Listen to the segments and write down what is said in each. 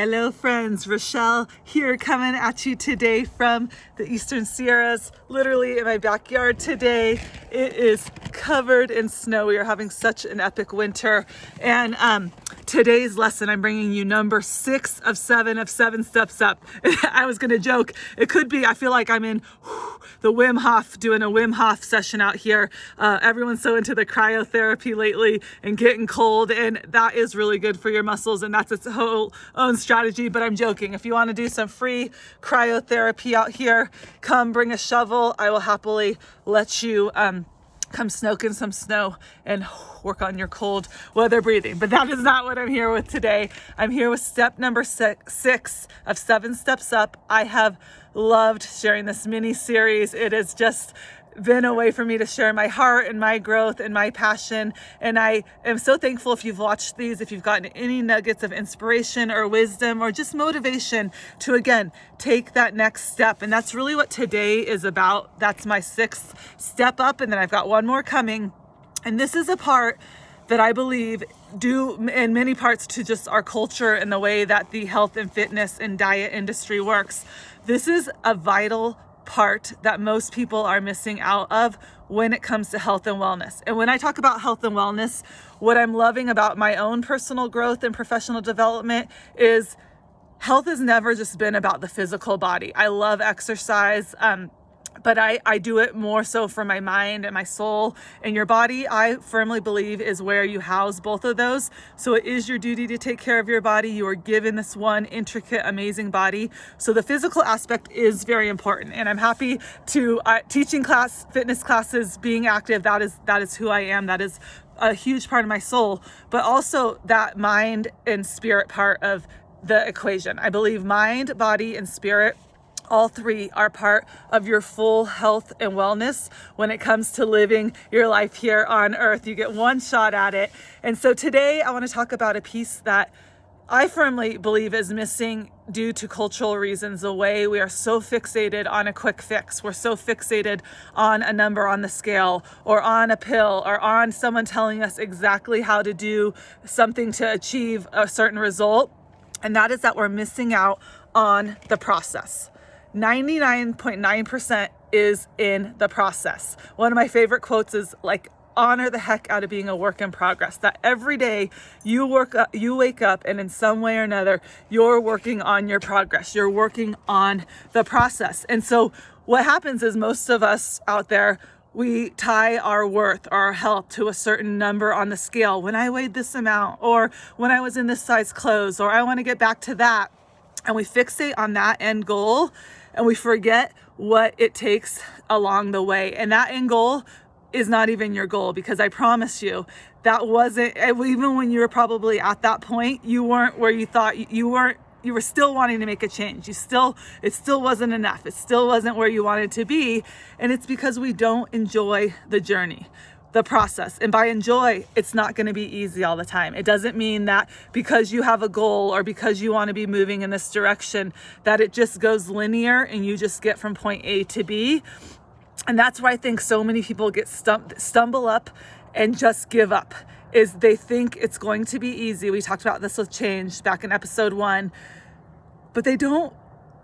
Hello friends, Rochelle here coming at you today from the Eastern Sierras, literally in my backyard today. It is covered in snow. We are having such an epic winter. And today's lesson, I'm bringing you number 6 of 7 steps up. I was gonna joke, it could be, I feel like I'm in the Wim Hof, doing a Wim Hof session out here. Everyone's so into the cryotherapy lately and getting cold, and that is really good for your muscles, and that's its whole own strategy, but I'm joking. If you want to do some free cryotherapy out here, come bring a shovel. I will happily let you come snoke in some snow and work on your cold weather breathing. But that is not what I'm here with today. I'm here with step number 6 of 7 steps up. I have loved sharing this mini series. It has just been a way for me to share my heart and my growth and my passion. And I am so thankful if you've watched these, if you've gotten any nuggets of inspiration or wisdom or just motivation to, again, take that next step. And that's really what today is about. That's my 6th step up. And then I've got one more coming. And this is a part that I believe due in many parts to just our culture and the way that the health and fitness and diet industry works. This is a vital part that most people are missing out of when it comes to health and wellness. And when I talk about health and wellness, what I'm loving about my own personal growth and professional development is health has never just been about the physical body. I love exercise, but I do it more so for my mind and my soul. And your body, I firmly believe, is where you house both of those. So it is your duty to take care of your body. You are given this one intricate, amazing body. So the physical aspect is very important. And I'm happy to teaching fitness classes, being active. That is who I am. That is a huge part of my soul. But also that mind and spirit part of the equation. I believe mind, body, and spirit, all 3 are part of your full health and wellness when it comes to living your life here on earth. You get one shot at it. And so today I want to talk about a piece that I firmly believe is missing due to cultural reasons. The way we are so fixated on a quick fix. We're so fixated on a number on the scale or on a pill or on someone telling us exactly how to do something to achieve a certain result. And that is that we're missing out on the process. 99.9% is in the process. One of my favorite quotes is like, honor the heck out of being a work in progress. That every day you wake up and in some way or another, you're working on your progress. You're working on the process. And so what happens is most of us out there, we tie our worth or our health to a certain number on the scale. When I weighed this amount, or when I was in this size clothes, or I want to get back to that. And we fixate on that end goal and we forget what it takes along the way. And that end goal is not even your goal, because I promise you that wasn't, even when you were probably at that point, you weren't where you thought you weren't. You were still wanting to make a change. It still wasn't enough. It still wasn't where you wanted to be. And it's because we don't enjoy the journey, the process. And by enjoy, it's not going to be easy all the time. It doesn't mean that because you have a goal or because you want to be moving in this direction, that it just goes linear and you just get from point A to B. And that's where I think so many people get stumble up and just give up, is they think it's going to be easy. We talked about this with change back in episode 1, but they don't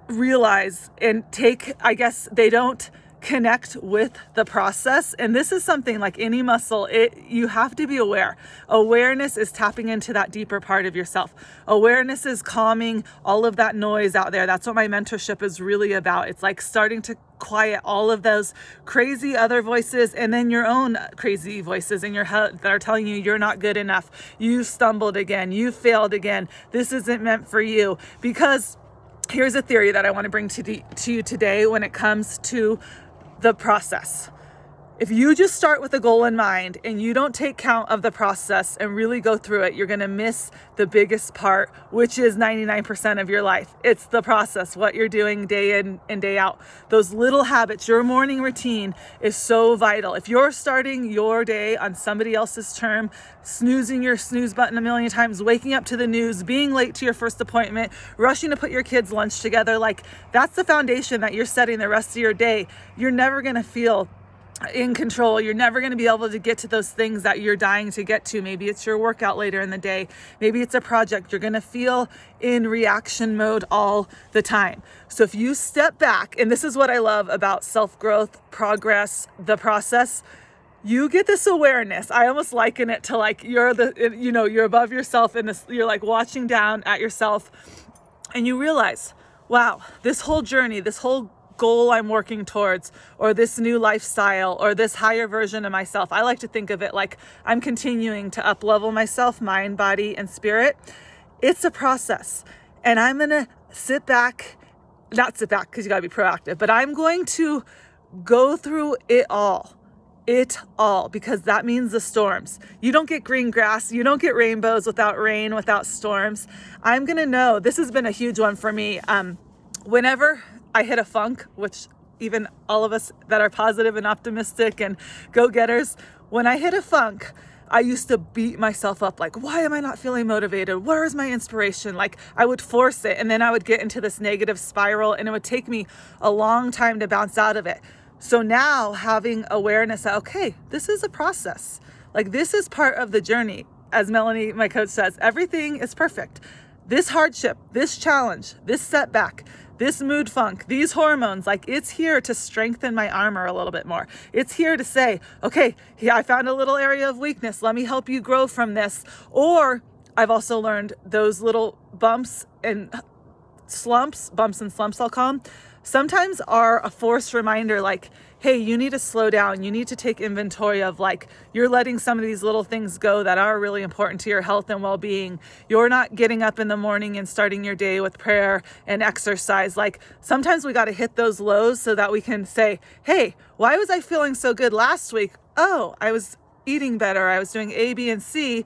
realize and they don't connect with the process. And this is something like any muscle, you have to be aware. Awareness is tapping into that deeper part of yourself. Awareness is calming all of that noise out there. That's what my mentorship is really about. It's like starting to quiet all of those crazy other voices and then your own crazy voices in your head that are telling you you're not good enough. You stumbled again. You failed again. This isn't meant for you. Because here's a theory that I want to bring to you today when it comes to the process. If you just start with a goal in mind and you don't take count of the process and really go through it, you're going to miss the biggest part, which is 99% of your life. It's the process, what you're doing day in and day out. Those little habits, your morning routine is so vital. If you're starting your day on somebody else's term, snoozing your snooze button a million times, waking up to the news, being late to your first appointment, rushing to put your kids' lunch together, like that's the foundation that you're setting the rest of your day. You're never going to feel in control. You're never going to be able to get to those things that you're dying to get to. Maybe it's your workout later in the day. Maybe it's a project. You're going to feel in reaction mode all the time. So if you step back, and this is what I love about self-growth, progress, the process, you get this awareness. I almost liken it to like you're above yourself and you're like watching down at yourself, and you realize, wow, this whole journey, this whole goal I'm working towards, or this new lifestyle, or this higher version of myself. I like to think of it like I'm continuing to up-level myself, mind, body, and spirit. It's a process. And I'm going to not sit back because you got to be proactive, but I'm going to go through it all, because that means the storms. You don't get green grass. You don't get rainbows without rain, without storms. I'm going to know, this has been a huge one for me. Whenever I hit a funk, which even all of us that are positive and optimistic and go-getters, when I hit a funk, I used to beat myself up like, why am I not feeling motivated? Where is my inspiration? Like I would force it, and then I would get into this negative spiral, and it would take me a long time to bounce out of it. So now having awareness that, okay, this is a process. Like this is part of the journey. As Melanie, my coach, says, everything is perfect. This hardship, this challenge, this setback, this mood funk, these hormones, like it's here to strengthen my armor a little bit more. It's here to say, okay, I found a little area of weakness. Let me help you grow from this. Or I've also learned those little bumps and slumps I'll call them, sometimes are a forced reminder like, hey, you need to slow down. You need to take inventory of like, you're letting some of these little things go that are really important to your health and well-being. You're not getting up in the morning and starting your day with prayer and exercise. Like sometimes we got to hit those lows so that we can say, hey, why was I feeling so good last week? Oh, I was eating better. I was doing A, B, and C.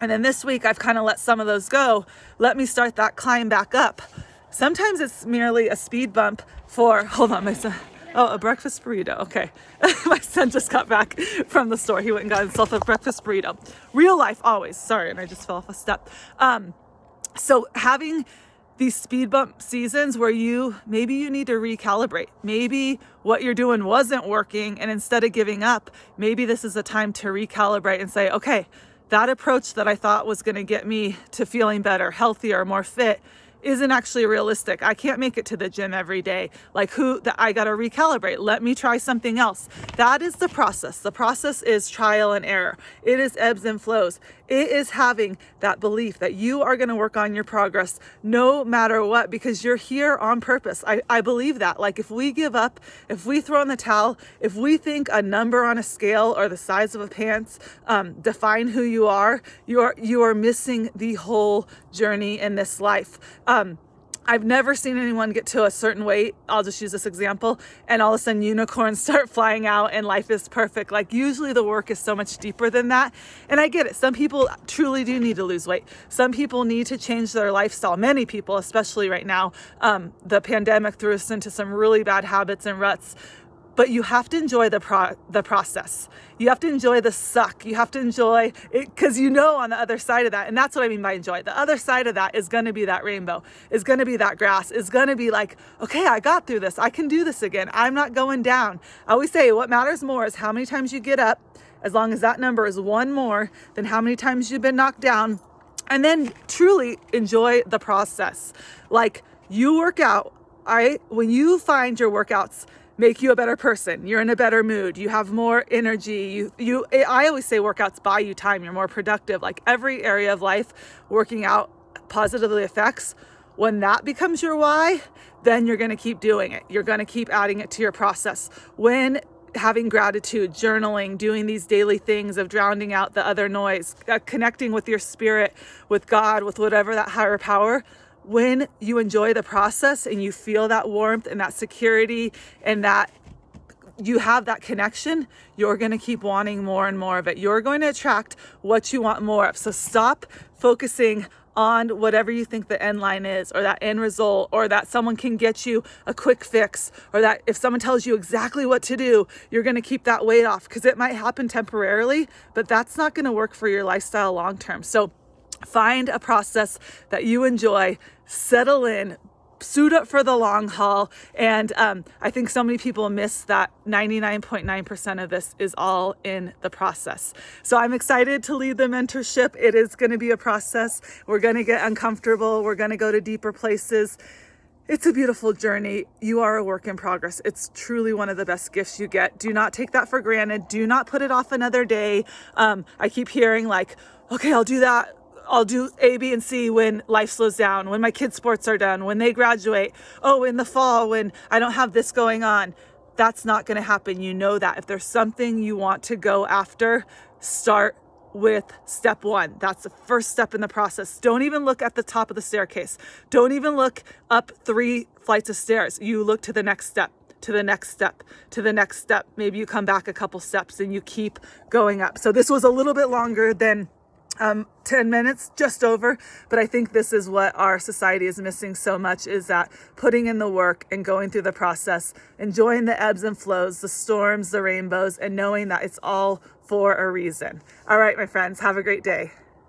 And then this week I've kind of let some of those go. Let me start that climb back up. Sometimes it's merely a speed bump for, hold on, my son. Oh, a breakfast burrito. Okay. My son just got back from the store. He went and got himself a breakfast burrito. Real life always. Sorry, and I just fell off a step. So having these speed bump seasons where maybe you need to recalibrate. Maybe what you're doing wasn't working, and instead of giving up, maybe this is a time to recalibrate and say, okay, that approach that I thought was going to get me to feeling better, healthier, more fit isn't actually realistic. I can't make it to the gym every day. Like I got to recalibrate. Let me try something else. That is the process. The process is trial and error. It is ebbs and flows. It is having that belief that you are going to work on your progress no matter what, because you're here on purpose. I believe that. Like if we give up, if we throw in the towel, if we think a number on a scale or the size of a pants define who you are missing the whole journey in this life. I've never seen anyone get to a certain weight. I'll just use this example. And all of a sudden unicorns start flying out and life is perfect. Like usually the work is so much deeper than that. And I get it. Some people truly do need to lose weight. Some people need to change their lifestyle. Many people, especially right now, the pandemic threw us into some really bad habits and ruts. But you have to enjoy the process. You have to enjoy the suck. You have to enjoy it because on the other side of that, and that's what I mean by enjoy. The other side of that is going to be that rainbow, is going to be that grass, is going to be like, okay, I got through this. I can do this again. I'm not going down. I always say what matters more is how many times you get up, as long as that number is one more than how many times you've been knocked down, and then truly enjoy the process. Like you work out, when you find your workouts make you a better person, you're in a better mood, you have more energy, I always say workouts buy you time, you're more productive. Like every area of life, working out positively affects. When that becomes your why, then you're going to keep doing it. You're going to keep adding it to your process. When having gratitude, journaling, doing these daily things of drowning out the other noise, connecting with your spirit, with God, with whatever that higher power, when you enjoy the process and you feel that warmth and that security and that you have that connection, you're going to keep wanting more and more of it. You're going to attract what you want more of. So stop focusing on whatever you think the end line is, or that end result, or that someone can get you a quick fix, or that if someone tells you exactly what to do, you're going to keep that weight off, because it might happen temporarily, but that's not going to work for your lifestyle long term. So find a process that you enjoy, settle in, suit up for the long haul. And I think so many people miss that 99.9% of this is all in the process. So I'm excited to lead the mentorship. It is going to be a process. We're going to get uncomfortable. We're going to go to deeper places. It's a beautiful journey. You are a work in progress. It's truly one of the best gifts you get. Do not take that for granted. Do not put it off another day. I keep hearing like, okay, I'll do that. I'll do A, B, and C when life slows down, when my kids' sports are done, when they graduate. Oh, in the fall when I don't have this going on. That's not going to happen. You know that. If there's something you want to go after, start with step one. That's the first step in the process. Don't even look at the top of the staircase. Don't even look up 3 flights of stairs. You look to the next step, to the next step, to the next step. Maybe you come back a couple steps and you keep going up. So this was a little bit longer than 10 minutes, just over, but I think this is what our society is missing so much, is that putting in the work and going through the process, enjoying the ebbs and flows, the storms, the rainbows, and knowing that it's all for a reason. All right, my friends, have a great day.